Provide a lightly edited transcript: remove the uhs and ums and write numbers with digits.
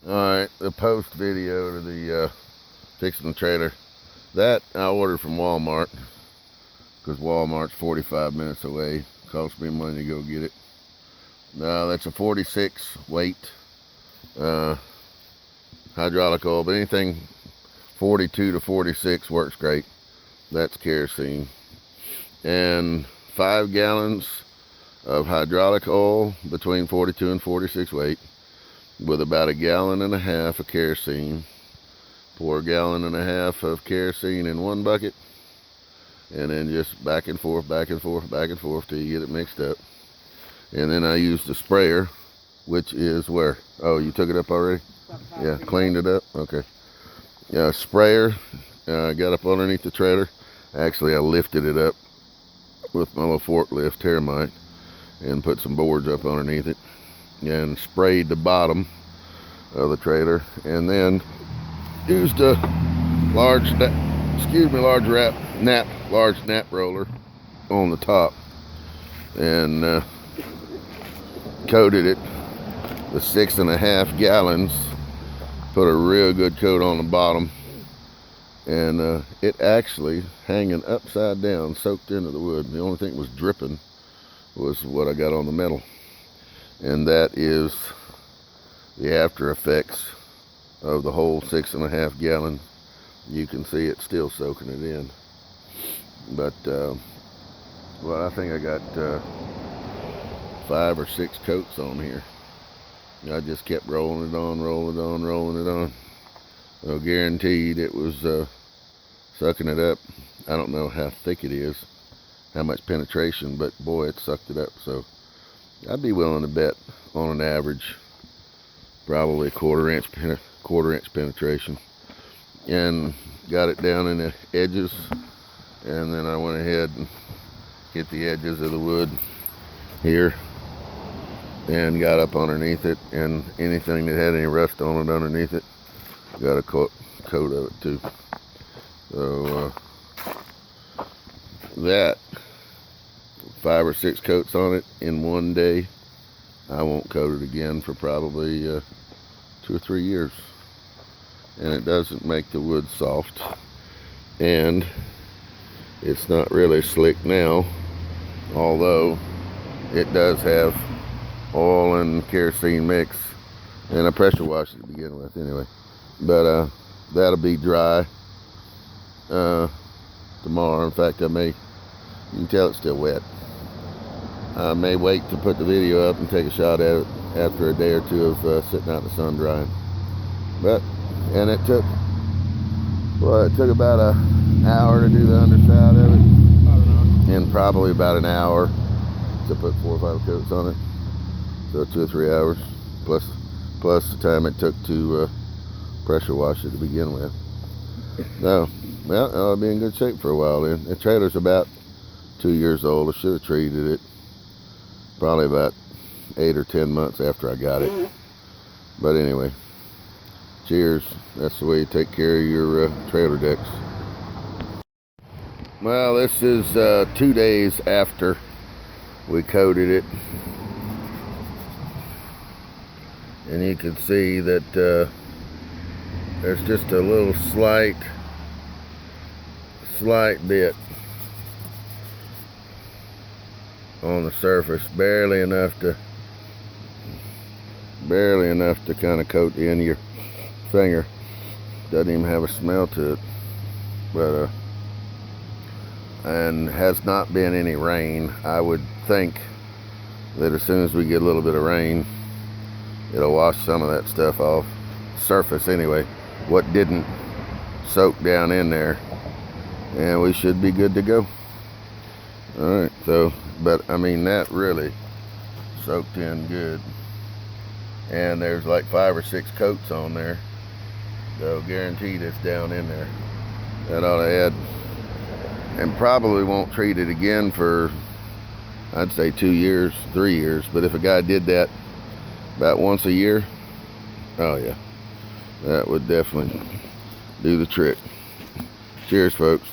Alright, the post video to the fixing the trailer. That I ordered from Walmart because Walmart's 45 minutes away. Cost me money to go get it. That's a 46 weight hydraulic oil, but anything 42 to 46 works great. That's kerosene. And 5 gallons of hydraulic oil between 42 and 46 weight with about 1.5 gallons of kerosene. Pour 1.5 gallons of kerosene in one bucket, and then just back and forth, back and forth, back and forth till you get it mixed up. And then I used the sprayer, which is where? Oh, you took it up already? Yeah, cleaned it up? Okay. Yeah, sprayer, got up underneath the trailer. Actually, I lifted it up with my little forklift termite and put some boards up underneath it and sprayed the bottom of the trailer, and then used a large nap roller on the top and coated it with 6.5 gallons. Put a real good coat on the bottom, and it actually hanging upside down, soaked into the wood. The only thing that was dripping was what I got on the metal, and that is the after effects of the whole 6.5 gallon. You can see it still soaking it in. But well, I think I got 5 or 6 coats on here. I just kept rolling it on, rolling it on, rolling it on. Well, guaranteed it was sucking it up. I don't know how thick it is, how much penetration, but boy, it sucked it up. So I'd be willing to bet on an average probably a quarter inch penetration. And got it down in the edges, and then I went ahead and hit the edges of the wood here and got up underneath it, and anything that had any rust on it underneath it, got a coat of it too. So that 5 or 6 coats on it in one day. I won't coat it again for probably 2 or 3 years. And it doesn't make the wood soft, and it's not really slick now, although it does have oil and kerosene mix, and I pressure washed it to begin with anyway. But that'll be dry tomorrow. In fact, you can tell it's still wet. I may wait to put the video up and take a shot at it after a day or two of sitting out in the sun drying. And it took about an hour to do the underside of it, and probably about an hour to put 4 or 5 coats on it. So 2 or 3 hours plus the time it took to pressure wash it to begin with. So, well, I'll be in good shape for a while then. The trailer's about 2 years old. I should have treated it probably about 8 or 10 months after I got it. But anyway, cheers. That's the way you take care of your trailer decks. Well, this is 2 days after we coated it, and you can see that there's just a little slight bit on the surface, barely enough to kind of coat the end of your finger. Doesn't even have a smell to it, but and has not been any rain. I would think that as soon as we get a little bit of rain, it'll wash some of that stuff off surface anyway, what didn't soak down in there, and we should be good to go. All right, so but I mean, that really soaked in good, and there's like 5 or 6 coats on there, so guaranteed it's down in there. That ought to add. And probably won't treat it again for, I'd say 2 years, 3 years. But if a guy did that about once a year, oh yeah, that would definitely do the trick. Cheers, folks.